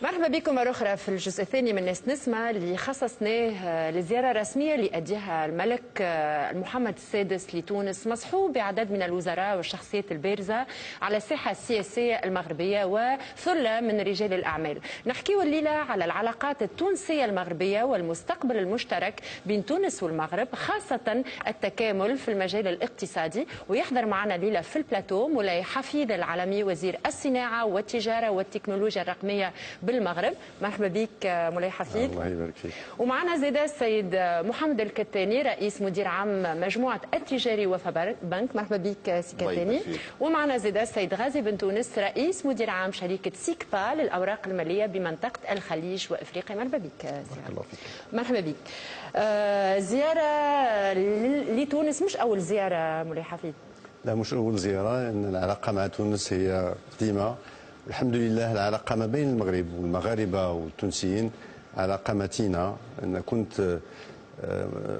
مرحبا بكم مرة أخرى في الجزء الثاني من ناس نسمة اللي خصصناه لزيارة رسمية اللي أديها الملك محمد السادس لتونس، مصحوب بعدد من الوزراء والشخصيات البارزة على الساحة السياسية المغربية وثلة من رجال الأعمال. نحكيو الليلة على العلاقات التونسية المغربية والمستقبل المشترك بين تونس والمغرب، خاصة التكامل في المجال الاقتصادي. ويحضر معنا الليلة في البلاتو مولاي حفيظ العالمي وزير الصناعة والتجارة والتكنولوجيا الرقمية بالمغرب. مرحبا بك مولاي حفيظ. الله يبارك فيك. ومعنا زيدا السيد محمد الكتاني رئيس مدير عام مجموعة التجاري وفا بنك. مرحبا بك سي كتاني. ومعنا زيدا السيد غازي بن تونس رئيس مدير عام شركة سيكبا للأوراق المالية بمنطقة الخليج وإفريقيا. مرحبا بك سي الله فيك. مرحبا بك. زيارة لتونس مش أول زيارة مولاي حفيظ. لا مش أول زيارة، إن العلاقة مع تونس هي قديمة. الحمد لله العلاقة ما بين المغرب والمغاربة والتونسيين علاقة متينة. أنا كنت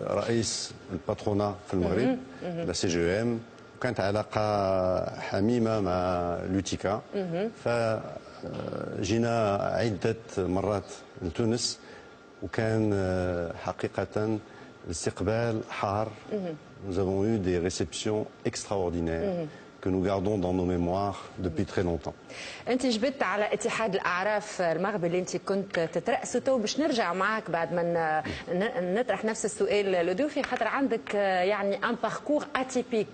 رئيس الباترونا في المغرب لا سي جو ام، وكانت علاقة حميمة مع لوتيكا. فجينا عدة مرات لتونس وكان حقيقة الاستقبال حار. Nous avons eu des réceptions extraordinaires que nous gardons dans nos mémoires depuis très longtemps. انت جبت على اتحاد الاعراف المغربي اللي انت كنت تترأسه، باش نرجع معك بعد ما نطرح نفس السؤال لضيوفي، خاطر عندك يعني ان باركور اتيبيك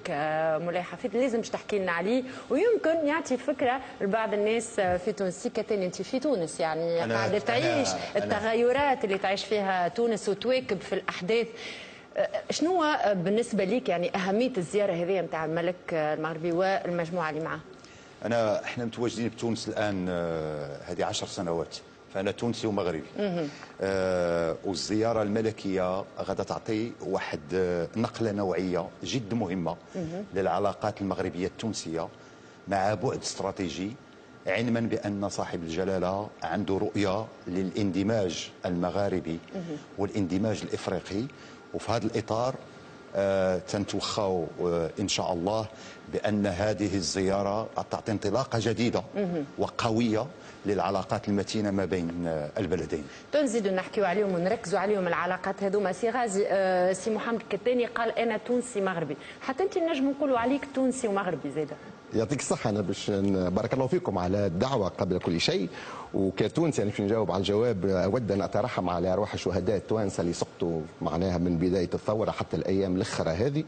مولاي حفيظ لازم تحكي لنا عليه ويمكن يعطي فكره لبعض الناس في تونس. كتاني انت في تونس يعني قاعده تعيش التغيرات اللي تعيش فيها تونس وتواكب في الاحداث. شنو بالنسبه ليك يعني اهميه الزياره هذه نتاع الملك المغربي والمجموعه اللي معاه؟ احنا متواجدين بتونس الان هذه 10 سنوات، فانا تونسي ومغربي. والزياره الملكيه غادا تعطي واحد نقله نوعيه جد مهمه للعلاقات المغربيه التونسيه مع بعد استراتيجي، علما بان صاحب الجلاله عنده رؤيه للاندماج المغاربي والاندماج الافريقي. وفي هذا الاطار تنتوخاو ان شاء الله بان هذه الزياره تعطي انطلاقه جديده وقويه للعلاقات المتينه ما بين البلدين. تنزيدوا نحكيوا عليهم ونركزوا عليهم العلاقات هذوما. سي غازي، سي محمد الكتاني قال انا تونسي مغربي، حتى انت نجم نقولوا عليك تونسي ومغربي زاده. يعطيك الصحة. أنا باش بارك الله فيكم على الدعوة قبل كل شيء، وكتونسي يعني باش نجاوب على الجواب. أود أن أترحم على أرواح الشهداء التوانسة اللي سقطوا معناها من بداية الثورة حتى الأيام الأخرى هذه.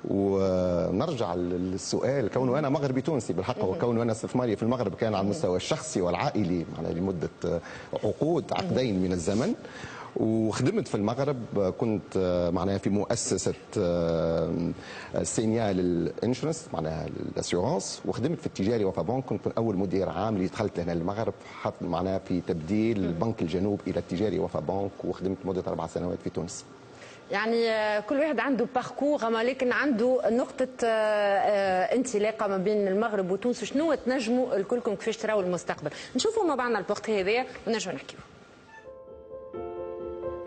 ونرجع للسؤال، كونه أنا مغربي تونسي بالحق، وكونه أنا استثماري في المغرب كان على المستوى الشخصي والعائلي معناها لمدة عقدين من الزمن. وخدمت في المغرب، كنت معناها في مؤسسه سينيال الانشورنس معناها الاسيورانس، وخدمت في التجاري وفا بنك. كنت اول مدير عام اللي دخلت هنا المغرب معناها في تبديل البنك الجنوب الى التجاري وفا بنك، وخدمت مده 4 سنوات في تونس. يعني كل واحد عنده باركور، لكن عنده نقطة انطلاقة ما بين المغرب وتونس. شنو تنجموا الكلكم كيفاش تراوا المستقبل؟ نشوفوا مع بعضنا البورتري هذايا ونرجعوا نحكيو.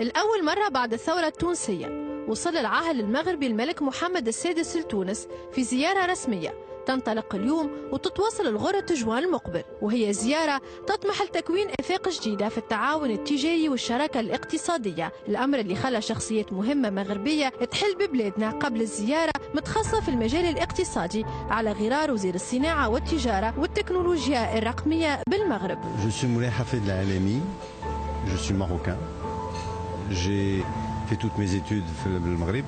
الأول مرة بعد الثورة التونسية وصل العاهل المغربي الملك محمد السادس لتونس في زيارة رسمية تنطلق اليوم وتتواصل الغرة جوان المقبل، وهي زيارة تطمح لتكوين آفاق جديدة في التعاون التجاري والشراكة الاقتصادية، الأمر اللي خلى شخصيات مهمة مغربية تحل ببلادنا قبل الزيارة متخصصة في المجال الاقتصادي على غرار وزير الصناعة والتجارة والتكنولوجيا الرقمية بالمغرب. Je suis Moulay Hafid Al-Alami, je suis marocain. J'ai fait toutes mes études au Maghreb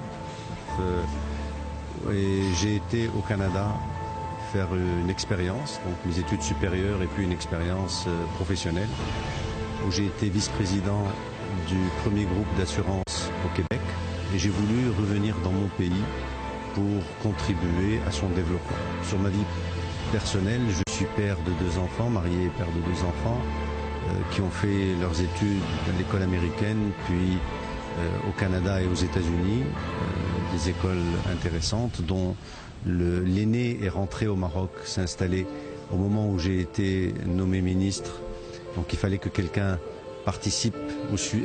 et j'ai été au Canada faire une expérience, donc mes études supérieures et puis une expérience professionnelle où j'ai été vice-président du premier groupe d'assurance au Québec et j'ai voulu revenir dans mon pays pour contribuer à son développement. Sur ma vie personnelle, je suis père de 2 enfants, marié et père de 2 enfants qui ont fait leurs études à l'école américaine, puis au Canada et aux États-Unis, des écoles intéressantes, dont l'aîné est rentré au Maroc, s'installer au moment où j'ai été nommé ministre. Donc il fallait que quelqu'un participe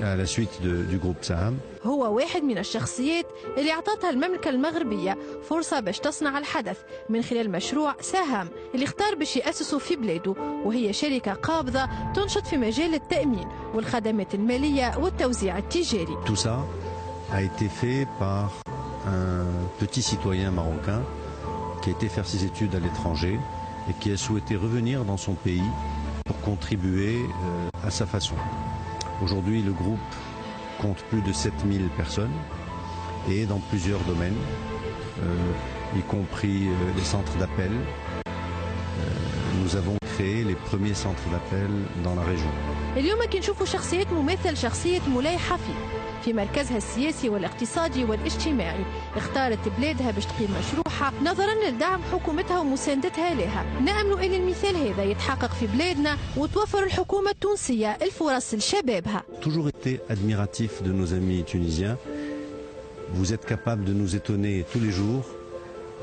à la suite du groupe Saham. هو واحد من الشخصيات اللي اعطتها المملكة المغربية فرصة باش تصنع الحدث من خلال مشروع ساهم اللي اختار باش يأسسه في بلاده، وهي شركة قابضة تنشط في مجال التأمين والخدمات المالية والتوزيع التجاري. Tout ça a été fait par un petit citoyen marocain qui a été faire ses études à l'étranger et qui a souhaité revenir dans son pays pour contribuer à sa façon. Aujourd'hui, le groupe compte plus de 7000 personnes et dans plusieurs domaines, y compris les centres d'appel. Nous avons créé les premiers centres d'appel dans la région. اليوم كنشوفوا شخصيات مماثل شخصية مولاي حفيظ في مركزها السياسي والاقتصادي والاجتماعي، اختارت بلادها باش تقيم مشروعها نظرا لدعم حكومتها ومساندتها لها. نأمل أن المثال هذا يتحقق في بلادنا وتوفر الحكومة التونسية الفرص لشبابها. Toujours été admiratif de nos amis tunisiens. Vous êtes capable de nous étonner tous les jours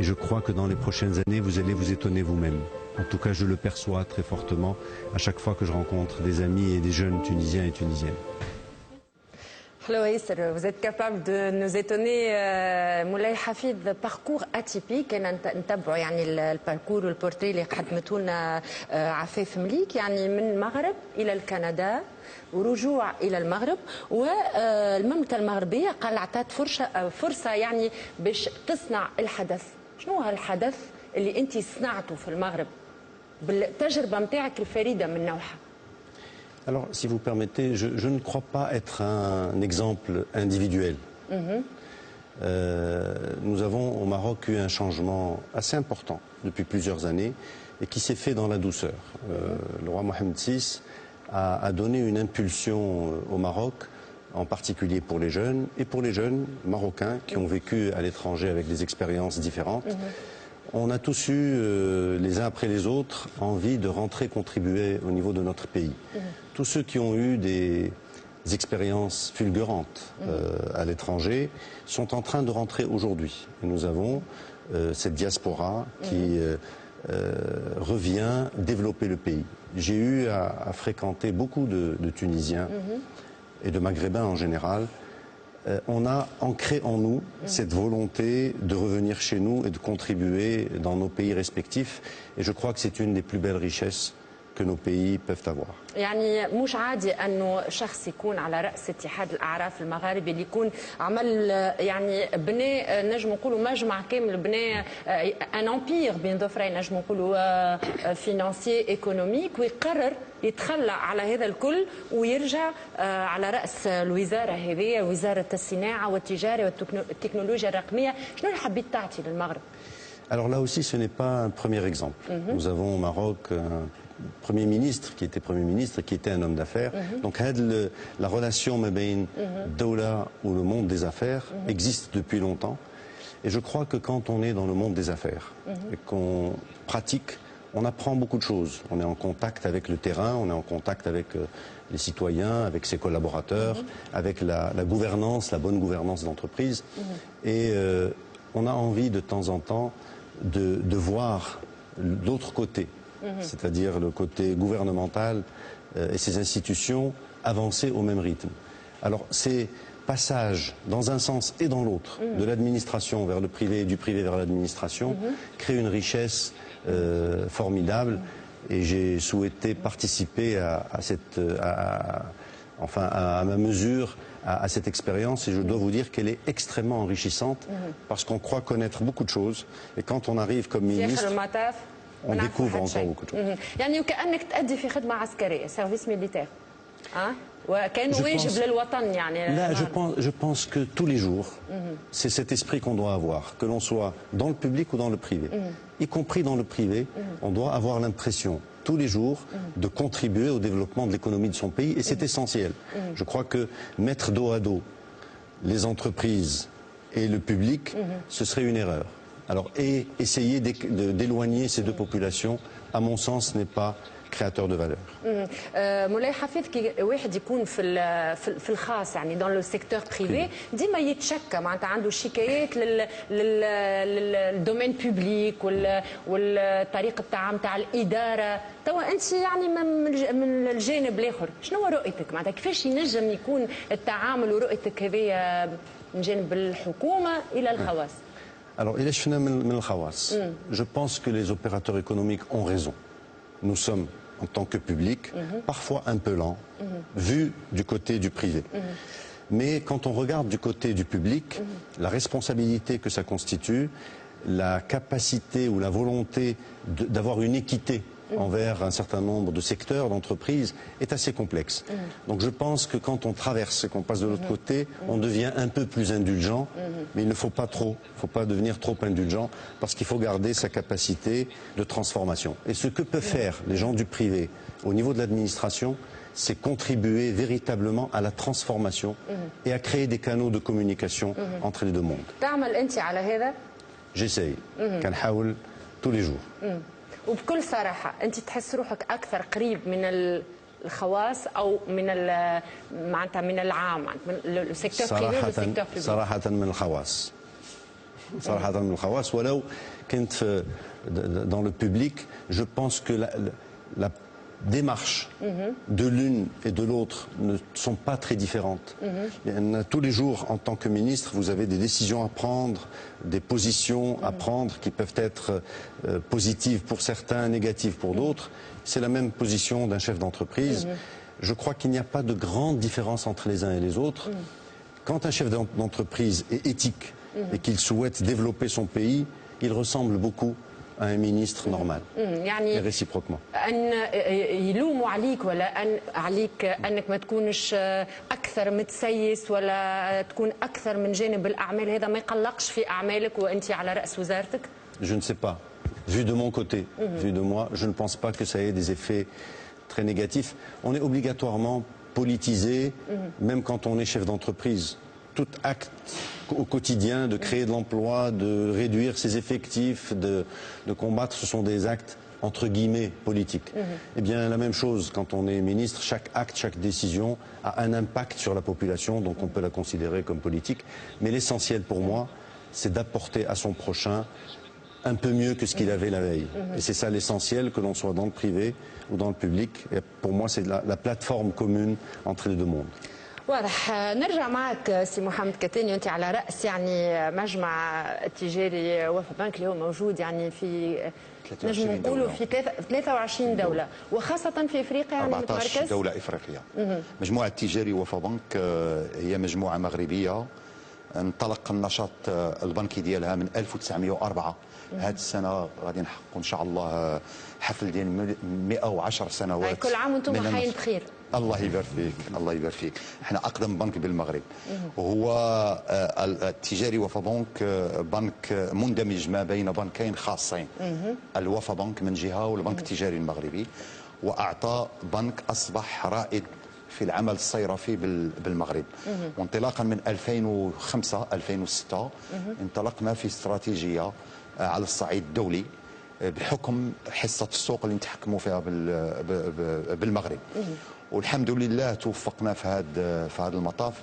et je crois que dans les prochaines années vous allez vous étonner vous-même. En tout cas, je le perçois très fortement à chaque fois que je rencontre des amis et des jeunes Tunisiens et Tunisiennes. حلو ياسر، vous êtes capable de nous étonner. مولاي حفيظ باركور اتيبيك، انا نتبعوا يعني الباركور والبورتري اللي قدمته لنا عفاف مليك، يعني من المغرب الى الكندا ورجوع الى المغرب، والمملكه المغربيه قال اعطت فرصه يعني باش تصنع الحدث. شنو هالحدث اللي انت صنعته في المغرب بالتجربه نتاعك الفريده من نوعها؟ Alors, si vous permettez, je ne crois pas être un exemple individuel. Nous avons au Maroc eu un changement assez important depuis plusieurs années et qui s'est fait dans la douceur. Le roi Mohamed VI a donné une impulsion au Maroc, en particulier pour les jeunes et pour les jeunes marocains qui ont vécu à l'étranger avec des expériences différentes. On a tous eu, les uns après les autres, envie de rentrer contribuer au niveau de notre pays. Tous ceux qui ont eu des expériences fulgurantes à l'étranger sont en train de rentrer aujourd'hui. Et nous avons cette diaspora qui revient développer le pays. J'ai eu à fréquenter beaucoup de Tunisiens et de Maghrébins en général. On a ancré en nous cette volonté de revenir chez nous et de contribuer dans nos pays respectifs. Et je crois que c'est une des plus belles richesses que nos pays peuvent avoir. يعني مش عادي انه شخص يكون على راس اتحاد الاعراف المغاربي اللي يكون عمل يعني بنى نجم نقولوا مجمع كامل، بنى ان امبير بين ظفرين نجم نقولوا فينانسي ايكونوميك، ويقرر يتخلى على هذا الكل ويرجع على راس الوزاره هذه، وزاره الصناعه والتجاره والتكنولوجيا الرقميه. شنو اللي حبيت تعطي للمغرب؟ Alors là aussi, ce n'est pas un premier exemple. Nous avons au Maroc un Premier ministre qui était Premier ministre et qui était un homme d'affaires. Donc la relation Mabain Doula ou le monde des affaires existe depuis longtemps. Et je crois que quand on est dans le monde des affaires et qu'on pratique, on apprend beaucoup de choses. On est en contact avec le terrain, on est en contact avec les citoyens, avec ses collaborateurs, avec la gouvernance, la bonne gouvernance d'entreprise. Et on a envie de temps en temps de voir l'autre côté, c'est-à-dire le côté gouvernemental et ses institutions avancer au même rythme. Alors ces passages dans un sens et dans l'autre, de l'administration vers le privé et du privé vers l'administration, créent une richesse formidable. Et j'ai souhaité participer à ma mesure à cette expérience, et je dois vous dire qu'elle est extrêmement enrichissante parce qu'on croit connaître beaucoup de choses, et quand on arrive comme ministre, on découvre encore beaucoup de choses. يعني وكأنك تأدي في خدمة عسكرية، سيرفيس ميليتير. وكأنه واجب للوطن يعني. Là, je pense que tous les jours, c'est cet esprit qu'on doit avoir, que l'on soit dans le public ou dans le privé. Y compris dans le privé, on doit avoir l'impression tous les jours de contribuer au développement de l'économie de son pays, et c'est essentiel. Je crois que mettre dos à dos les entreprises et le public, ce serait une erreur. Alors, et essayer d'éloigner ces deux populations, à mon sens, n'est pas créateur de valeur. مولاي حفيظ كي واحد يكون في الخاص يعني دون لو سيكتور بريفي ديما يتشكى معناتها عنده شكايات للدومين بوبليك والطريقه التعامل تاع الاداره. توا انت يعني من الجانب الاخر شنو رؤيتك معناتها كيفاش ينجم يكون التعامل ورؤيتك هذه من جانب الحكومه الى الخواص؟ Alors, je pense que les opérateurs économiques ont raison. Nous sommes, en tant que public, parfois un peu lents, vu du côté du privé. Mais quand on regarde du côté du public, la responsabilité que ça constitue, la capacité ou la volonté d'avoir une équité envers un certain nombre de secteurs, d'entreprises, est assez complexe. Donc je pense que quand on traverse et qu'on passe de l'autre côté, on devient un peu plus indulgent, mais il ne faut pas trop, il ne faut pas devenir trop indulgent, parce qu'il faut garder sa capacité de transformation. Et ce que peuvent faire les gens du privé au niveau de l'administration, c'est contribuer véritablement à la transformation et à créer des canaux de communication entre les deux mondes. J'essaye, كنحاول tous les jours. وبكل صراحة أنت تحس روحك أكثر قريب من الخواص أو من معناتها من العام من السيكتور بريفي والسيكتور بوبليك؟ صراحة من الخواص. صراحة من الخواص ولو كنت dans le public, je pense que la démarche de l'une et de l'autre ne sont pas très différentes. Tous les jours, en tant que ministre, vous avez des décisions à prendre, des positions à prendre qui peuvent être positives pour certains, négatives pour d'autres. C'est la même position d'un chef d'entreprise. Je crois qu'il n'y a pas de grande différence entre les uns et les autres. Quand un chef d'entreprise est éthique et qu'il souhaite développer son pays, il ressemble beaucoup à un ministre normal. يعني et réciproquement. أن يلوموا عليك ولا أن عليك أنك ما تكونش أكثر متسيس ولا تكون أكثر من جانب الأعمال هذا ما يقلقش في أعمالك وأنت على رأس وزارتك؟ Je ne sais pas. Vu de mon côté, vu de moi, je ne pense pas que ça ait des effets très négatifs. On est obligatoirement politisé, même quand on est chef d'entreprise. Tout acte au quotidien de créer de l'emploi, de réduire ses effectifs, de combattre, ce sont des actes entre guillemets politiques. Eh bien la même chose quand on est ministre, chaque acte, chaque décision a un impact sur la population, donc on peut la considérer comme politique. Mais l'essentiel pour moi, c'est d'apporter à son prochain un peu mieux que ce qu'il avait la veille. Et c'est ça l'essentiel, que l'on soit dans le privé ou dans le public. Et pour moi, c'est la plateforme commune entre les deux mondes. واضح. نرجع معك سي محمد كتاني، انت على راس يعني مجمع التجاري وفا بنك اللي هو موجود يعني في نجم نقولوا في 23 دوله وخاصه في افريقيا يعني 14 دوله افريقيه. مجموعه التجاري وفا بنك هي مجموعه مغربيه انطلق النشاط البنكي ديالها من 1904. هذه السنه غادي نحققوا ان شاء الله حفل ديال 110 سنوات. كل عام وانتم حيين بخير. الله يبارك فيك، الله يبارك فيك. احنا اقدم بنك بالمغرب. وهو التجاري وفا بنك بنك مندمج ما بين بنكين خاصين، الوفا بنك من جهه والبنك التجاري المغربي، واعطى بنك اصبح رائد في العمل الصيرفي بالمغرب. وانطلاقا من 2005 2006 انطلقنا في استراتيجيه على الصعيد الدولي بحكم حصه السوق اللي نتحكموا فيها بالمغرب. والحمد لله توفقنا في هذا المطاف،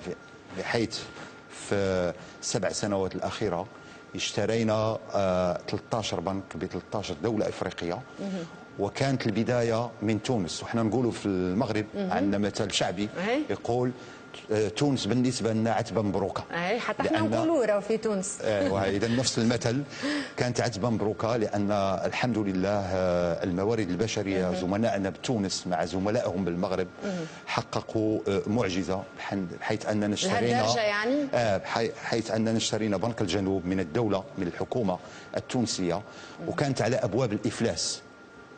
بحيث في 7 سنوات الاخيره اشترينا 13 بنك ب 13 دوله افريقيه. وكانت البدايه من تونس، وحنا نقولوا في المغرب عندنا مثل شعبي يقول تونس بالنسبه لنا عتبه مبروكه. حتى احنا نقولوا راه في تونس. اذا نفس المثل كانت عتبه مبروكه، لان الحمد لله الموارد البشريه زملائنا بتونس مع زملائهم بالمغرب حققوا معجزه، حيث اننا اشترينا يعني؟ حيث اننا اشترينا بنك الجنوب من الدوله من الحكومه التونسيه، وكانت على ابواب الافلاس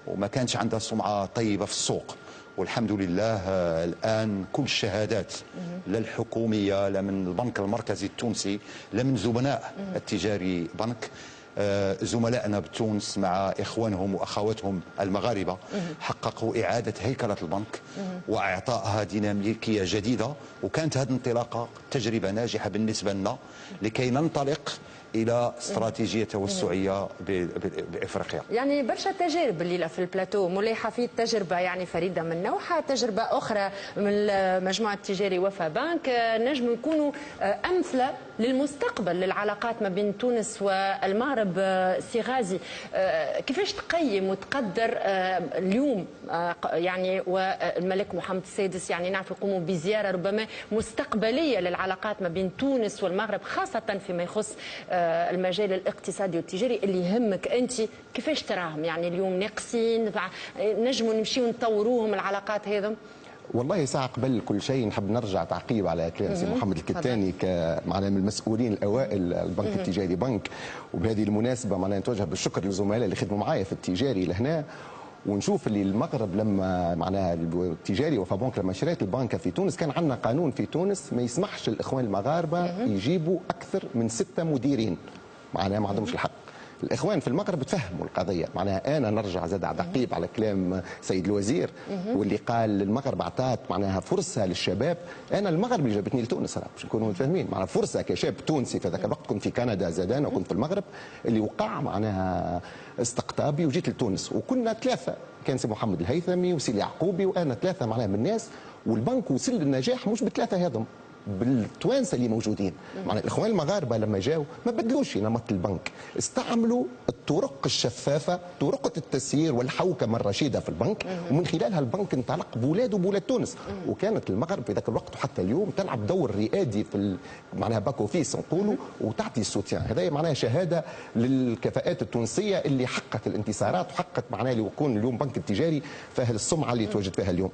وما كانش عندها سمعه طيبه في السوق. والحمد لله الآن كل الشهادات لا الحكومية لا من البنك المركزي التونسي لا من زملاء التجاري بنك، زملائنا بتونس مع إخوانهم وأخواتهم المغاربة حققوا إعادة هيكلة البنك وإعطائها ديناميكية جديدة. وكانت هذه الانطلاقة تجربة ناجحة بالنسبة لنا لكي ننطلق الى استراتيجيه توسعيه بافريقيا. يعني برشا تجارب الليله في البلاتو، مولاي حفيظ تجربه يعني فريده من نوعها، تجربه اخرى من المجموعه التجاري وفا بنك، نجم يكونوا امثله للمستقبل للعلاقات ما بين تونس والمغرب. سي غازي، كيفاش تقيم وتقدر اليوم يعني والملك محمد السادس يعني نعرف يقوموا بزياره ربما مستقبليه للعلاقات ما بين تونس والمغرب، خاصه فيما يخص المجال الاقتصادي والتجاري اللي يهمك انت، كيفاش تراهم؟ يعني اليوم ناقصين، نجموا نمشيو نطوروهم العلاقات هذم؟ والله ساعة قبل كل شيء نحب نرجع تعقيب على كلام سي محمد الكتاني معناها من المسؤولين الاوائل البنك التجاري بنك، وبهذه المناسبة معناها نتوجه بالشكر للزملاء اللي خدموا معايا في التجاري لهنا، ونشوف اللي المغرب لما معناها التجاري وفا بنك لما شريت البنكه في تونس كان عندنا قانون في تونس ما يسمحش الاخوان المغاربه يجيبوا اكثر من 6 مديرين، معناها ما عندهمش الحق. الاخوان في المغرب تفهموا القضيه، معناها انا نرجع زاد عقيب على كلام سيد الوزير واللي قال المغرب اعطات معناها فرصه للشباب. انا المغرب اللي جابتني لتونس باش نكونوا متفاهمين، معناها فرصه كشاب تونسي في ذاك الوقت كنت في كندا زاد انا وكنت في المغرب اللي وقع معناها استقطابي وجيت لتونس، وكنا 3 كان سي محمد الهيثمي وسي اليعقوبي وانا 3 معناها من الناس، والبنك وصل للنجاح مش ب3 هذم بالتوانسه اللي موجودين. معنى الاخوان المغاربه لما جاوا ما بدلوش نمط البنك، استعملوا الطرق الشفافه، طرق التسيير والحوكمه الرشيده في البنك، ومن خلالها البنك انطلق بولاده وبولاد تونس، وكانت المغرب في ذاك الوقت وحتى اليوم تلعب دور رئادي في معناها باك اوفيس نقولوا، وتعطي السوتيان. هذا معناها شهاده للكفاءات التونسيه اللي حققت الانتصارات وحققت معناها يكون اليوم بنك التجاري فيه السمعه اللي تواجد فيها اليوم.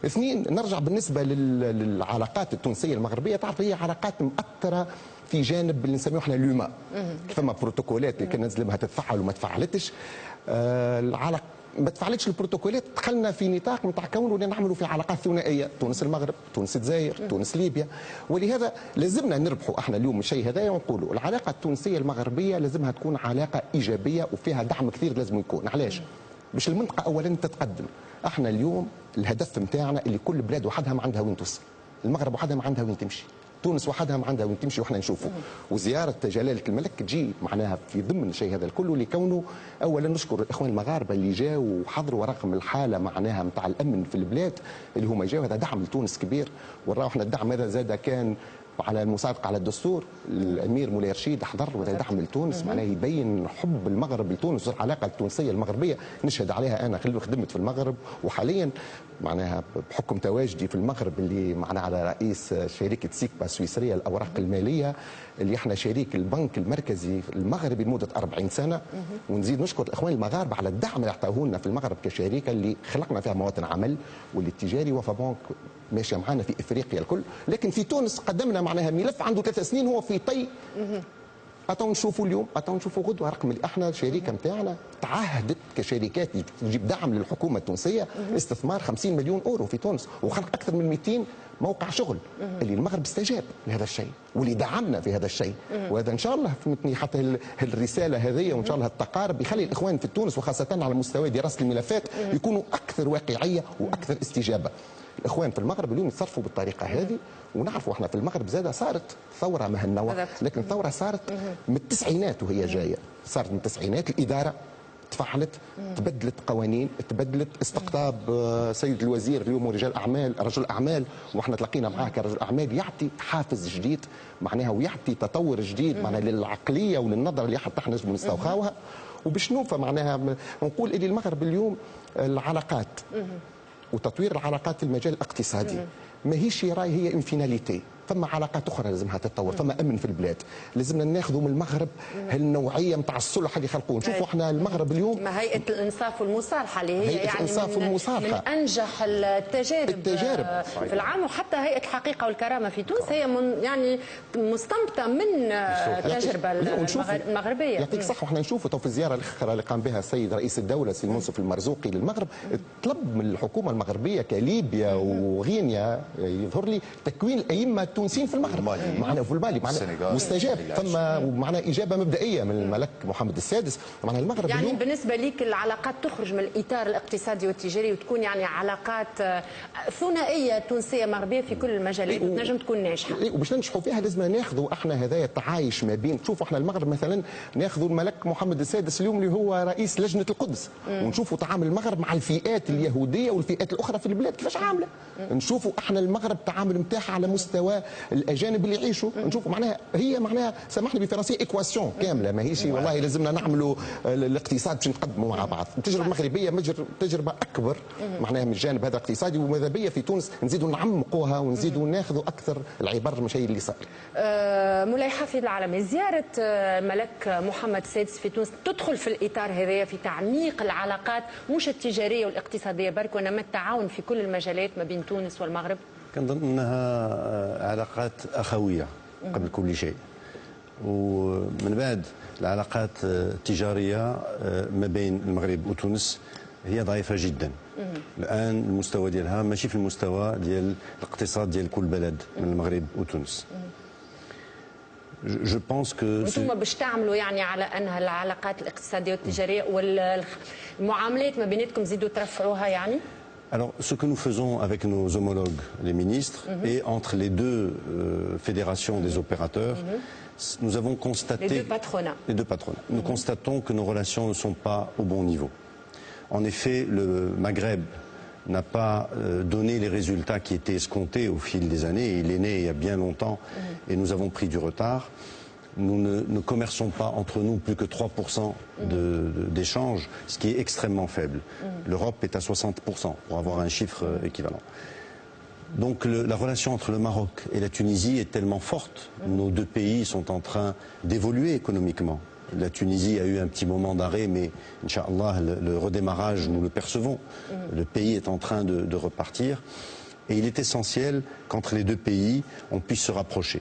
2 نرجع بالنسبه للعلاقات التونسيه المغربيه، تعرف هي علاقات مؤثره في جانب اللي نسميه احنا لوما، فما بروتوكولات اللي كان نزل لها تتفعل وما تفعلتش، ما تفعلتش البروتوكولات، دخلنا في نطاق نتاع كون نعملوا في علاقات ثنائيه، تونس المغرب، تونس الجزائر، تونس ليبيا، ولهذا لازمنا نربحوا احنا اليوم الشيء هذايا ونقولوا العلاقه التونسيه المغربيه لازمها تكون علاقه ايجابيه وفيها دعم كثير لازم يكون. علاش؟ باش المنطقه اولا تتقدم. احنا اليوم الهدف نتاعنا اللي كل بلاد وحدها ما عندها وين توصل، المغرب وحدها ما عندها وين تمشي، تونس وحدها ما عندها وين تمشي، وحنا نشوفوا. وزياره جلاله الملك تجي معناها في ضمن الشيء هذا الكل، لكونه اولا نشكر الاخوان المغاربه اللي جاوا وحضروا رغم الحاله معناها نتاع الامن في البلاد اللي هما جاوا، هذا دعم لتونس كبير، وراو احنا الدعم هذا زاد كان على المصادقه على الدستور، الامير مولاي رشيد حضر وهذا دعم لتونس، معناه يبين حب المغرب لتونس والعلاقه التونسيه المغربيه نشهد عليها. انا خدمت في المغرب وحاليا معناها بحكم تواجدي في المغرب اللي معناها على رئيس شركه سيكبا السويسريه الاوراق الماليه اللي احنا شريك البنك المركزي المغربي لمده 40 سنه، ونزيد نشكر الاخوان المغاربه على الدعم اللي اعطوه لنا في المغرب كشركه اللي خلقنا فيها مواطن عمل، واللي التجاري وفا بنك ماشيه معنا في افريقيا الكل، لكن في تونس قدمنا معناها ملف عنده 3 سنين هو في طي. اتوا نشوفوا اليوم، اتوا نشوفوا غدوه، رقم اللي احنا الشركه نتاعنا تعهدت كشركات تجيب دعم للحكومه التونسيه استثمار 50 مليون اورو في تونس، وخلق اكثر من 200 موقع شغل، اللي المغرب استجاب لهذا الشيء واللي دعمنا في هذا الشيء، وهذا ان شاء الله فهمتني حتى الرساله هذه وان شاء الله التقارب يخلي الاخوان في تونس وخاصه على مستوى دراسه الملفات يكونوا اكثر واقعيه واكثر استجابه. الاخوان في المغرب اليوم يتصرفوا بالطريقه هذه، ونعرفوا احنا في المغرب زاده صارت ثوره مهنوه، لكن الثوره صارت من التسعينات وهي جايه، صارت من التسعينات، الاداره تفعلت، تبدلت قوانين، تبدلت استقطاب سيد الوزير اليوم رجال اعمال، واحنا تلاقينا معاه كرجل اعمال يعطي حافز جديد معناها ويعطي تطور جديد معناها للعقليه وللنظره اللي حتى احنا نجموا نستوخاوها. وباش نوفى معناها نقول اللي المغرب اليوم العلاقات وتطوير العلاقات في المجال الاقتصادي ماهيش راي هي انفيناليتي، فما علاقات اخرى لازمها تتطور، فما امن في البلاد، لازمنا ناخذوا من المغرب هالنوعيه نتاع الصلح اللي خلقوه. نشوفوا احنا المغرب اليوم ما هيئه الانصاف والمصالحه اللي هي يعني من انجح التجارب في العالم، وحتى هيئه الحقيقه والكرامه في تونس هي يعني مستنبطه من التجربه المغربيه. يعطيك صح. واحنا نشوفوا في الزياره الاخيره اللي قام بها السيد رئيس الدوله السيد منصف المرزوقي للمغرب، طلب من الحكومه المغربيه كليبيا وغينيا يظهر لي تكوين الائمه التونسيين في المغرب معنا في المالي معنا مستجاب ثم معنا اجابه مبدئيه من الملك محمد السادس معنا المغرب يعني اليوم. بالنسبه ليك العلاقات تخرج من الاطار الاقتصادي والتجاري وتكون يعني علاقات ثنائيه تونسيه مغربيه في كل المجالات وتنجم تكون ناجحه. وباش ننجحوا فيها لازم ناخذوا احنا هذايا التعايش ما بين، شوفوا احنا المغرب مثلا ناخذوا الملك محمد السادس اليوم اللي هو رئيس لجنه القدس، ونشوفوا تعامل المغرب مع الفئات اليهوديه والفئات الاخرى في البلاد كيفاش عامله. نشوفوا احنا المغرب التعامل نتاعها على مستوى الاجانب اللي يعيشوا، نشوفوا معناها هي معناها سامحني بالفرنسيه ايكواسيون كامله، ماهيش والله لازمنا نعملوا الاقتصاد باش نقدموا مع بعض. التجربه المغربيه تجربه اكبر معناها من الجانب هذا الاقتصادي، وماذا بيا في تونس نزيدوا نعمقوها ونزيدوا ناخذوا اكثر العبر من الشيء اللي صار. مولاي حفيظ العلمي، زياره الملك محمد السادس في تونس تدخل في الاطار هذايا في تعميق العلاقات مش التجاريه والاقتصاديه برك، وانما التعاون في كل المجالات ما بين تونس والمغرب؟ كنظن انها علاقات اخويه قبل كل شيء، ومن بعد العلاقات التجاريه ما بين المغرب وتونس هي ضعيفه جدا. الان المستوى ديالها ماشي في المستوى ديال الاقتصاد ديال كل بلد من المغرب وتونس. جو بونس كو انتم باش تعملوا يعني على انها العلاقات الاقتصاديه والتجاريه والمعاملات ما بيناتكم تزيدوا ترفعوها يعني؟ Alors, ce que nous faisons avec nos homologues, les ministres, et entre les deux fédérations des opérateurs, nous avons constaté... Les deux patronats. Nous constatons que nos relations ne sont pas au bon niveau. En effet, le Maghreb n'a pas donné les résultats qui étaient escomptés au fil des années. Il est né il y a bien longtemps et nous avons pris du retard. Nous ne commerçons pas entre nous plus que 3% d'échanges, ce qui est extrêmement faible. L'Europe est à 60% pour avoir un chiffre équivalent. Donc la relation entre le Maroc et la Tunisie est tellement forte. Nos deux pays sont en train d'évoluer économiquement. La Tunisie a eu un petit moment d'arrêt, mais Inch'Allah, le redémarrage, nous le percevons. Le pays est en train de repartir. Et il est essentiel qu'entre les deux pays, on puisse se rapprocher.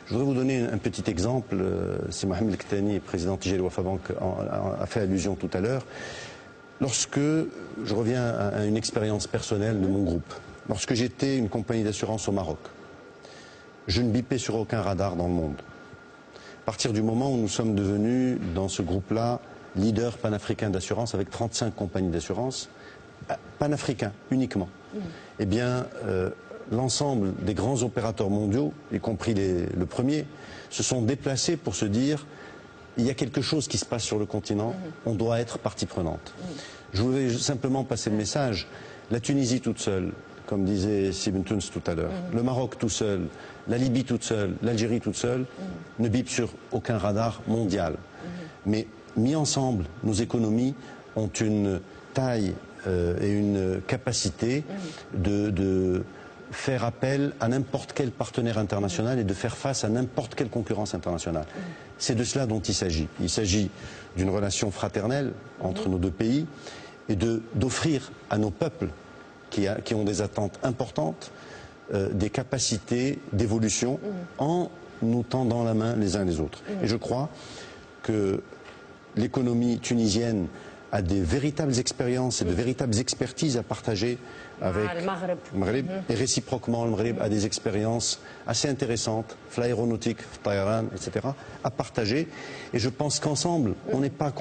Je voudrais vous donner un petit exemple. C'est Mohamed El-Ktani, président Tijari Wafa Bank, a fait allusion tout à l'heure. Lorsque je reviens à une expérience personnelle de mon groupe, lorsque j'étais une compagnie d'assurance au Maroc, je ne bipais sur aucun radar dans le monde. À partir du moment où nous sommes devenus, dans ce groupe-là, leader panafricain d'assurance avec 35 compagnies d'assurance, panafricains uniquement, eh bien, l'ensemble des grands opérateurs mondiaux, y compris le premier, se sont déplacés pour se dire il y a quelque chose qui se passe sur le continent, on doit être partie prenante. Je voulais simplement passer le message. La Tunisie toute seule, comme disait Sibn Tounes tout à l'heure, le Maroc tout seul, la Libye toute seule, l'Algérie toute seule, ne bipent sur aucun radar mondial. Mais mis ensemble, nos économies ont une taille et une capacité de faire appel à n'importe quel partenaire international et de faire face à n'importe quelle concurrence internationale. C'est de cela dont il s'agit. Il s'agit d'une relation fraternelle entre nos deux pays et d'offrir à nos peuples qui ont des attentes importantes des capacités d'évolution en nous tendant la main les uns les autres. Et je crois que l'économie tunisienne a des véritables expériences et de véritables expertises à partager avec le Maghreb. Et réciproquement, le Maghreb a des expériences assez intéressantes, l'aéronautique, Taïran, etc., à partager. Et je pense qu'ensemble, on n'est pas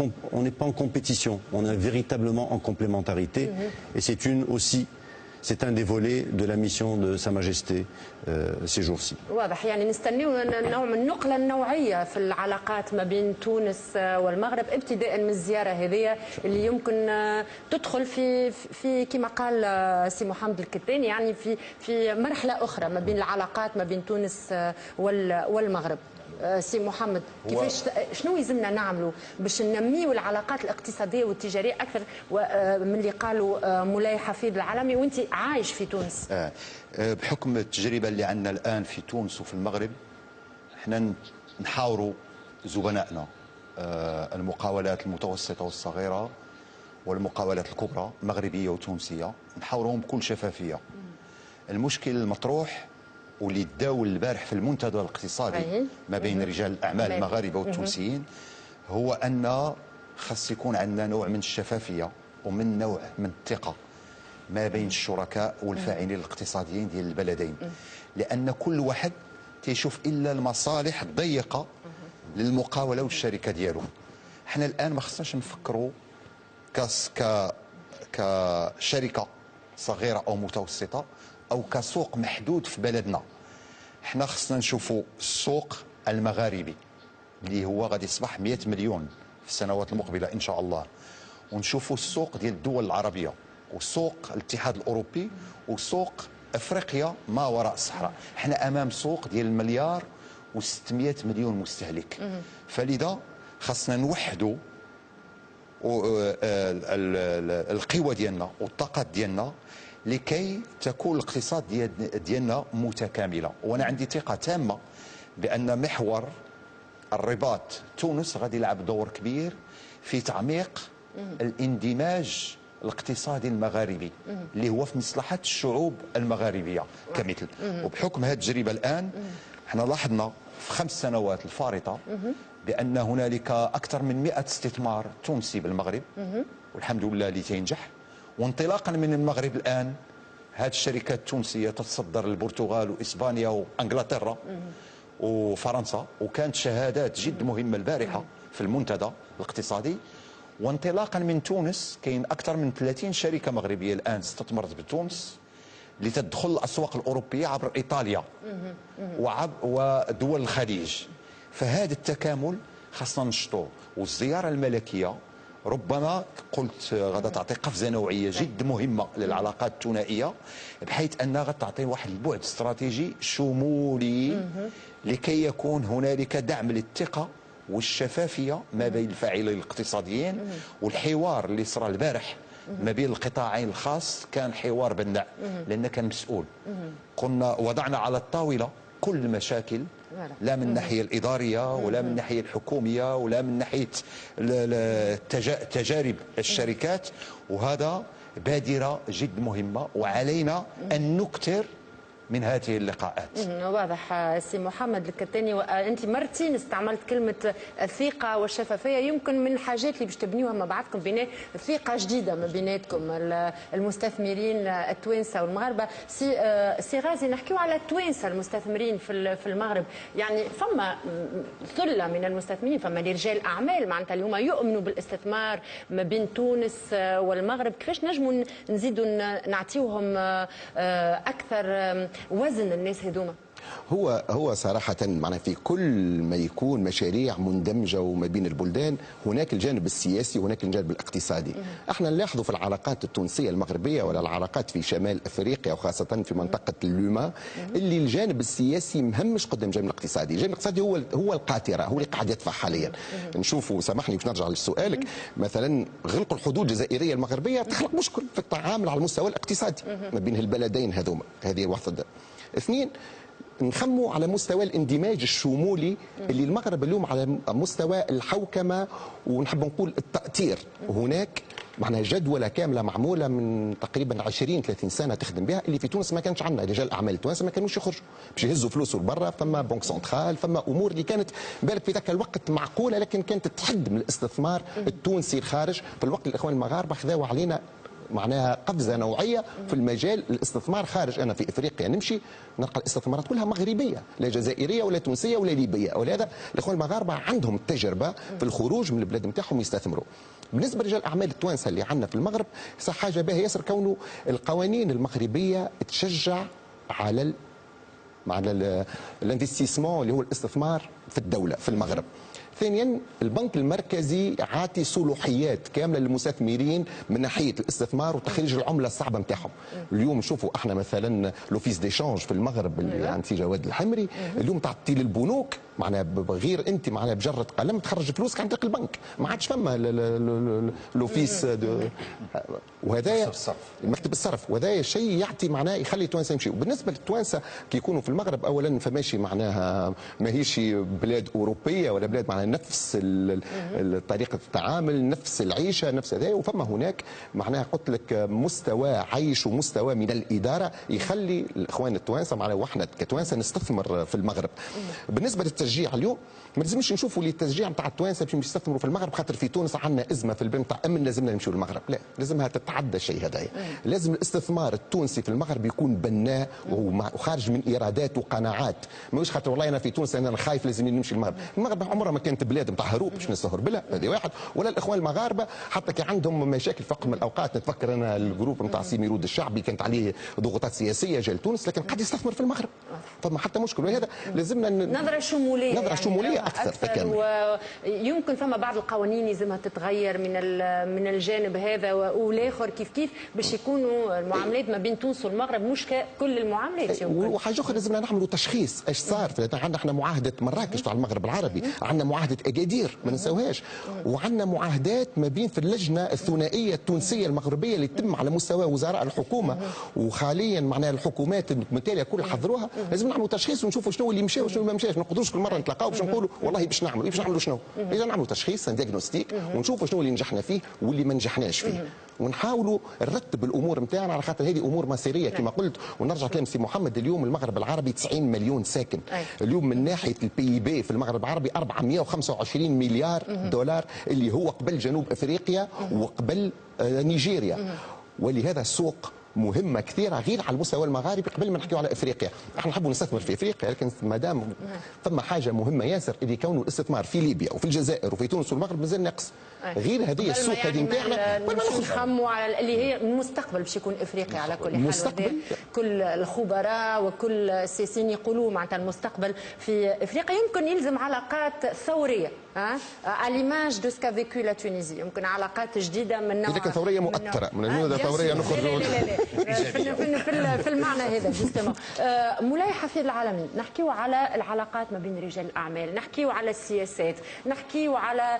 en compétition, on est véritablement en complémentarité. Et c'est un des volets de la mission de Sa Majesté ces jours-ci. واضح يعني نستنيو نوع من النقله النوعيه في العلاقات ما بين تونس والمغرب ابتداء من الزياره هذه اللي يمكن تدخل في كما قال سي محمد الكتاني يعني في مرحله اخرى ما بين العلاقات ما بين تونس والمغرب. سي محمد، كيفاش شنو يلزمنا نعملوا باش ننميوا العلاقات الاقتصاديه والتجاريه اكثر من اللي قالوا مولاي حفيظ العلمي وانت عايش في تونس؟ بحكم التجربه اللي عندنا الان في تونس وفي المغرب، احنا نحاوروا زبنائنا المقاولات المتوسطه والصغيره والمقاولات الكبرى مغربيه وتونسيه، نحاورهم بكل شفافيه. المشكل المطروح واللي تداول البارح في المنتدى الاقتصادي ما بين رجال الاعمال المغاربه والتونسيين هو ان خاص يكون عندنا نوع من الشفافيه ومن نوع من الثقه ما بين الشركاء والفاعلين الاقتصاديين ديال البلدين، لان كل واحد تيشوف الا المصالح الضيقه للمقاوله والشركه ديالو. حنا الان ما خصناش نفكروا كشركه صغيره او متوسطه او كسوق محدود في بلدنا. حنا خصنا نشوفوا السوق المغاربي اللي هو غادي يصبح 100 مليون في السنوات المقبله ان شاء الله، ونشوفوا السوق ديال الدول العربيه وسوق الاتحاد الاوروبي وسوق افريقيا ما وراء الصحراء. حنا امام سوق ديال المليار و600 مليون مستهلك، فلذا خاصنا نوحدوا القوى ديالنا والطاقات ديالنا لكي تكون الاقتصاد ديالنا متكامله. وانا عندي ثقه تامه بان محور الرباط تونس غادي يلعب دور كبير في تعميق الاندماج الاقتصادي المغاربي اللي هو في مصلحه الشعوب المغاربيه كمثل. وبحكم هذه التجربه الان احنا لاحظنا في 5 سنوات الفارطه بان هنالك اكثر من 100 استثمار تونسي بالمغرب، والحمد لله اللي تينجح. وانطلاقا من المغرب الان هذه الشركات التونسيه تتصدر البرتغال واسبانيا وانجلترا وفرنسا، وكانت شهادات جد مهمه البارحه في المنتدى الاقتصادي. وانطلاقا من تونس كاين اكثر من 30 شركه مغربيه الان استثمرت بتونس لتدخل الاسواق الاوروبيه عبر ايطاليا ودول الخليج. فهذا التكامل خاصنا نشطوه. والزياره الملكيه ربما قلت غادا تعطي قفزه نوعيه جد مهمه للعلاقات الثنائيه، بحيث انها غتعطي واحد البعد استراتيجي شمولي لكي يكون هنالك دعم للثقه والشفافيه ما بين الفاعلين الاقتصاديين. والحوار اللي صرا البارح ما بين القطاعين الخاص كان حوار بناء، لان كان مسؤول. قلنا وضعنا على الطاوله كل المشاكل، لا من الناحيه الاداريه ولا من الناحيه الحكوميه ولا من ناحيه تجارب الشركات، وهذا بادره جد مهمه وعلينا ان نكثر من هذه اللقاءات. واضح سي محمد الكتاني، وانت مرتين استعملت كلمه الثقه والشفافيه، يمكن من الحاجات اللي باش تبنيوها مع بعضكم بناء ثقه جديده ما بيناتكم المستثمرين التوانسه والمغاربه. سي غازي، نحكيو على التوانسه المستثمرين في المغرب، يعني فما ثله من المستثمرين، فما رجال اعمال معناتها اللي هما يؤمنوا بالاستثمار ما بين تونس والمغرب. كيفاش نجموا نزيدوا نعطيوهم اكثر وزن الناس هذوما؟ هو صراحة معناها في كل ما يكون مشاريع مندمجة وما بين البلدان هناك الجانب السياسي وهناك الجانب الاقتصادي. احنا نلاحظوا في العلاقات التونسية المغربية ولا العلاقات في شمال افريقيا وخاصة في منطقة اللوما اللي الجانب السياسي مهمش قدام الجانب الاقتصادي. الجانب الاقتصادي هو القاطرة، هو اللي قاعد يدفع حاليا. نشوفوا، سامحني باش نرجع لسؤالك، مثلا غلق الحدود الجزائرية المغربية تخلق مشكل في التعامل على المستوى الاقتصادي ما بين البلدين هذوما. هذه واحدة. اثنين، نخموا على مستوى الاندماج الشمولي اللي المغرب اليوم على مستوى الحوكمه ونحب نقول التأطير. هناك معناها جدولة كاملة معمولة من تقريبا 20-30 سنة تخدم بها، اللي في تونس ما كانش عندنا. رجال أعمال التوانسة ما كانوش يخرجوا باش يهزوا فلوسه لبرا، فما بنك سنترال، فما أمور اللي كانت بالك في ذاك الوقت معقولة، لكن كانت تحد من الاستثمار التونسي الخارج. في الوقت الإخوان المغاربة خذاوا علينا معناها قفزه نوعيه في المجال الاستثمار خارج. انا في افريقيا نمشي نلقى الاستثمارات كلها مغربيه، لا جزائريه ولا تونسيه ولا ليبيه، ولهذا الاخوان المغاربه عندهم التجربه في الخروج من البلاد نتاعهم يستثمروا. بالنسبه لرجال الاعمال التوانسه اللي عندنا في المغرب، صح حاجه باهيه ياسر كونه القوانين المغربيه تشجع على معنى الانفستيسمون اللي هو الاستثمار في الدوله في المغرب. ثانيا، البنك المركزي عاطي صلاحيات كامله للمستثمرين من ناحيه الاستثمار وتخريج العمله الصعبه نتاعهم. اليوم نشوفوا احنا مثلا لوفيس ديشانج في المغرب اللي عند سي جواد الحمري، اليوم تعطي للبنوك معناها غير انت معناها بجره قلم تخرج فلوسك عن طريق البنك، ما عادش فما لوفيس وهذا مكتب الصرف، وهذا شيء يعطي معناه يخلي التوانسه يمشيوا. وبالنسبه للتوانسه كي يكونوا في المغرب، اولا فماشي معناها ماهيش بلاد اوروبيه ولا بلاد معناها نفس طريقه التعامل، نفس العيشه، نفس هذا. وفما هناك معناها قلت لك مستوى عيش ومستوى من الاداره يخلي الاخوان التوانسه معناها واحنا كتوانسه نستثمر في المغرب. بالنسبه للتشجيع اليوم ما لازمش نشوفوا اللي التشجيع نتاع التوانسه باش يستثمروا في المغرب خاطر في تونس عندنا ازمه في البلد نتاع امن لازمنا نمشيو للمغرب، لا لازمها تتعدى الشيء هذا. لازم الاستثمار التونسي في المغرب يكون بناء وخارج من ايرادات وقناعات، ماهوش خاطر والله انا في تونس انا خايف لازم نمشي للمغرب. المغرب عمرها ما كانت بلاد نتاع هروب باش نستهر بلا، هذه واحد. ولا الاخوان المغاربه حتى كان عندهم مشاكل في وقت من الاوقات، نتفكر انا الجروب نتاع سيميرود الشعبي كانت عليه ضغوطات سياسيه جا لتونس لكن قاعد يستثمر في المغرب، فما حتى مشكل. وهذا لازمنا نظره شموليه، نظره شموليه اكثر تكامل. ويمكن فما بعض القوانين لازمها تتغير من الجانب هذا والاخر كيف باش يكونوا المعاملات ما بين تونس والمغرب مش كل المعاملات. وحاجه اخرى لازمنا نعملوا تشخيص ايش صار. عندنا احنا معاهده مراكش تاع المغرب العربي، عندنا معاهده اكادير ما ننساوهاش، وعندنا معاهدات ما بين في اللجنه الثنائيه التونسيه المغربيه اللي تتم على مستوى وزراء الحكومه، وحاليا معناها الحكومات المتاليه كل حضروها. لازم نعملوا تشخيص ونشوفوا شنو اللي مشى وشنو ما مشاش. ما نقدروش كل مره نتلاقاو باش نقولوا والله باش نعملوا شنو. لازم نعملوا تشخيص دياغنوستيك ونشوفوا شنو اللي نجحنا فيه واللي ما نجحناش فيه، ونحاولوا نرتب الامور نتاعنا على خاطر هذه امور مصيريه كما قلت. ونرجع كلام سي محمد، اليوم المغرب العربي 90 مليون ساكن. اليوم من ناحيه البي بي في المغرب العربي 425 مليار دولار اللي هو قبل جنوب افريقيا وقبل نيجيريا. ولهذا السوق مهمه كثيره غير على المستوى المغاربي قبل ما نحكيو على افريقيا. احنا نحبوا نستثمر في افريقيا لكن ما دام ثم حاجه مهمه ياسر اللي كونه الاستثمار في ليبيا وفي الجزائر وفي تونس والمغرب مازال ناقص. غير هذه السوق هذه نتاعنا نخموا على اللي هي المستقبل باش يكون افريقيا على كل حال. كل الخبراء وكل السياسيين يقولوا معناتها المستقبل في افريقيا يمكن يلزم علاقات ثوريه، عليماج دو سكا فيكو لا تونيزي، يمكن علاقات جديده من نوع لكن ثوريه مؤثره من المدة ثوريه نخرجوا في المعنى هذا جوستومون. مولاي حفيظ العالمي، نحكيو على العلاقات ما بين رجال الاعمال، نحكيو على السياسات، نحكيو على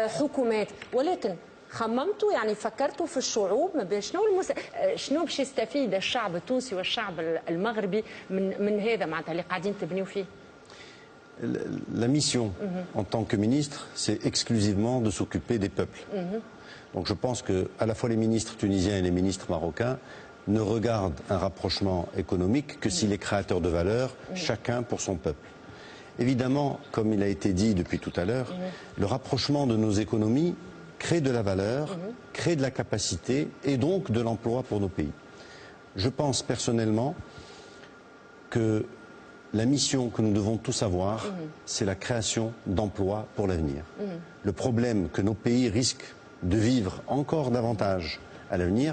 حكومات، ولكن خممتوا يعني فكرتوا في الشعوب ما بين شنو باش يستفيد الشعب التونسي والشعب المغربي من هذا معناتها اللي قاعدين تبنيو فيه؟ La mission en tant que ministre, c'est exclusivement de s'occuper des peuples. Donc je pense que à la fois les ministres tunisiens et les ministres marocains ne regardent un rapprochement économique que s'il est créateur de valeur, chacun pour son peuple. Évidemment, comme il a été dit depuis tout à l'heure, le rapprochement de nos économies crée de la valeur, crée de la capacité et donc de l'emploi pour nos pays. Je pense personnellement que la mission que nous devons tous avoir, c'est la création d'emplois pour l'avenir. Le problème que nos pays risquent de vivre encore davantage à l'avenir,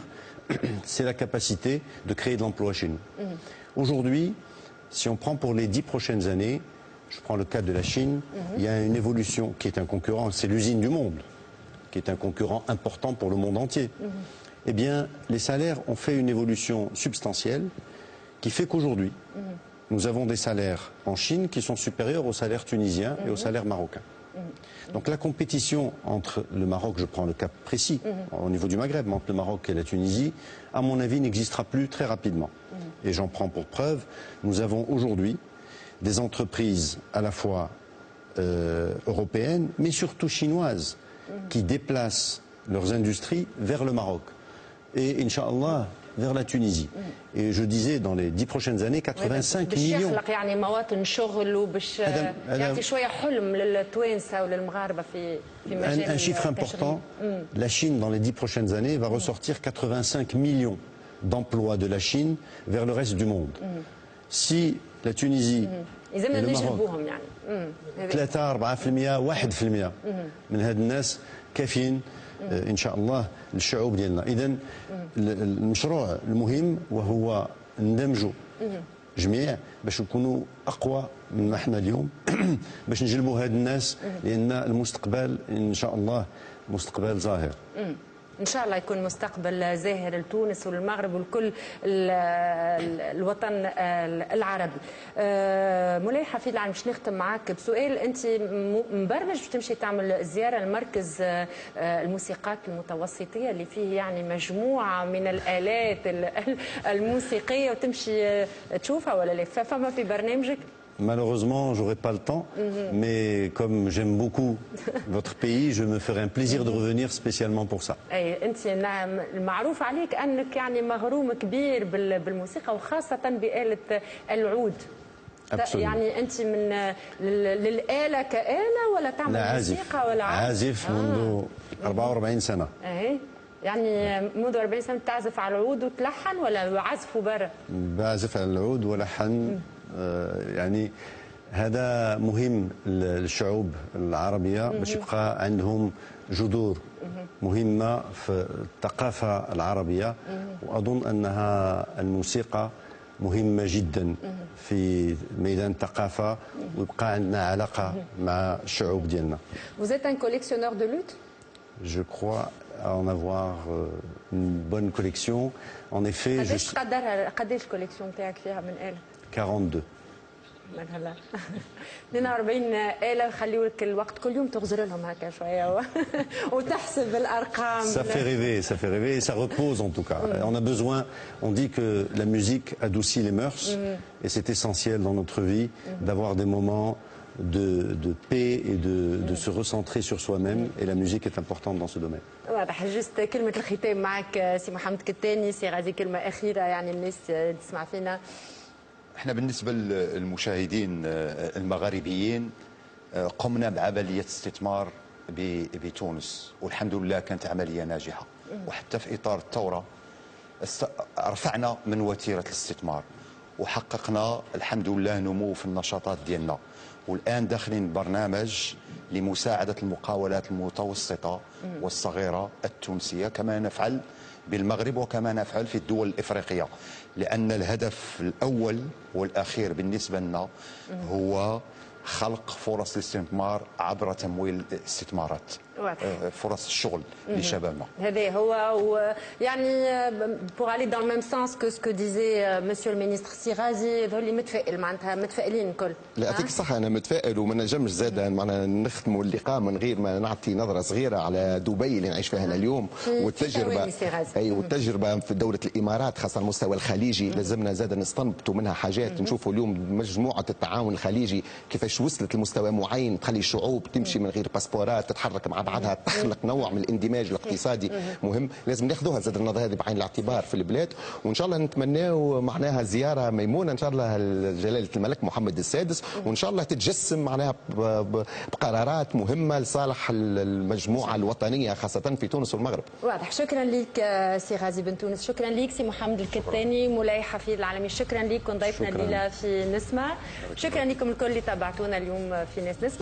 c'est la capacité de créer de l'emploi chez nous. Aujourd'hui, si on prend pour les 10 prochaines années, je prends le cas de la Chine, il y a une évolution qui est un concurrent, c'est l'usine du monde, qui est un concurrent important pour le monde entier. Eh bien, les salaires ont fait une évolution substantielle qui fait qu'aujourd'hui, nous avons des salaires en Chine qui sont supérieurs aux salaires tunisiens et aux salaires marocains. Donc la compétition entre le Maroc, je prends le cas précis au niveau du Maghreb, entre le Maroc et la Tunisie, à mon avis n'existera plus très rapidement. Et j'en prends pour preuve, nous avons aujourd'hui des entreprises à la fois européennes, mais surtout chinoises, qui déplacent leurs industries vers le Maroc. Et Inch'Allah, vers la Tunisie. Et je disais, dans les 10 prochaines années, 85 millions. Un chiffre important, la Chine, dans les 10 prochaines années, va ressortir 85 millions d'emplois de la Chine vers le reste du monde. Si la Tunisie et le Maroc 3-4% 1% من هاد الناس كافيين ان شاء الله للشعوب ديالنا. اذا المشروع المهم وهو ندمجوا جميع باش نكونوا اقوى من احنا اليوم باش نجلبوا هاد الناس، لان المستقبل ان شاء الله مستقبل زاهر. ان شاء الله يكون مستقبل زاهر لتونس وللمغرب ولكل الوطن العربي. مولاي حفيظ العالمي، باش نختم معاك بسؤال. انت مبرمج باش تمشي تعمل زياره لمركز الموسيقات المتوسطيه اللي فيه يعني مجموعه من الالات الموسيقيه وتمشي تشوفها ولا لا؟ فما في برنامجك؟ Malheureusement, j'aurai pas le temps, mais comme j'aime beaucoup votre pays, je me ferai un plaisir de revenir spécialement pour ça. اي انت نعم المعروف عليك انك يعني مغروم كبير بالموسيقى وخاصه بآلة العود. Absolument. يعني انت من للآلة كآلة ولا تعمل موسيقى ولا عازف منذ 44 سنة. اي يعني منذ 40 سنة تعزف على العود وتلحن ولا عزف برا؟ بعزف على العود ولحن. يعني هذا مهم للشعوب العربية باش يبقى عندهم جذور مهمة في الثقافة العربية، وأظن أنها الموسيقى مهمة جدا في ميدان الثقافة ويبقى عندنا علاقة مع الشعوب ديالنا. Vous êtes un collectionneur de luth? Je crois en avoir une bonne collection. En effet, قداش تقدرها قداش الكوليكسيون تاعك فيها من آلة؟ 42. من هلا 42 آلة يخليوا لك الوقت كل يوم تغزر لهم هكا شوية وتحسب الأرقام. Ça fait rêver et ça repose en tout cas. On a besoin, on dit que la musique adoucit les mœurs et c'est essentiel dans notre vie d'avoir des moments de paix et de se recentrer sur soi-même et la musique est importante dans ce domaine. واضح. جست كلمة الختام معك سي محمد كتاني، سي غازي كلمة أخيرة يعني الناس تسمع فينا. احنا بالنسبة للمشاهدين المغاربيين قمنا بعملية استثمار بتونس والحمد لله كانت عملية ناجحة، وحتى في إطار الثورة رفعنا من وتيرة الاستثمار وحققنا الحمد لله نمو في النشاطات ديالنا، والآن داخلين برنامج لمساعدة المقاولات المتوسطة والصغيرة التونسية كما نفعل بالمغرب وكما نفعل في الدول الإفريقية، لأن الهدف الأول والأخير بالنسبة لنا هو خلق فرص الاستثمار عبر تمويل الاستثمارات، فرص الشغل لشبابنا. هذا هو يعني pour aller dans le même sens que ce que disait monsieur le ministre سي غازي، اللي متفائل معناتها متفائلين الكل. لا يعطيك الصحة، أنا متفائل وما نجمش زاد معنا نختموا اللقاء من غير ما نعطي نظرة صغيرة على دبي اللي نعيش فيها اليوم والتجربة. والتجربة في دولة الإمارات خاصة المستوى الخليجي لازمنا زاد نستنبطوا منها حاجات. نشوفوا اليوم مجموعة التعاون الخليجي كيفاش وصلت لمستوى معين تخلي الشعوب تمشي من غير باسبورات تتحرك مع بعضها، تخلق نوع من الاندماج الاقتصادي مهم. لازم ناخذوها زاد النظره هذه بعين الاعتبار في البلاد، وان شاء الله نتمناو معناها زياره ميمونه ان شاء الله لجلاله الملك محمد السادس، وان شاء الله تتجسم معناها بقرارات مهمه لصالح المجموعه الوطنيه خاصه في تونس والمغرب. واضح. شكرا لك سي غازي بن تونس، شكرا لك سي محمد الكتاني مولاي حفيد العالمي، شكرا لكم ضيفنا الليله في نسمه، شكرا لكم الكل اللي تابعتونا اليوم في ناس نسمه.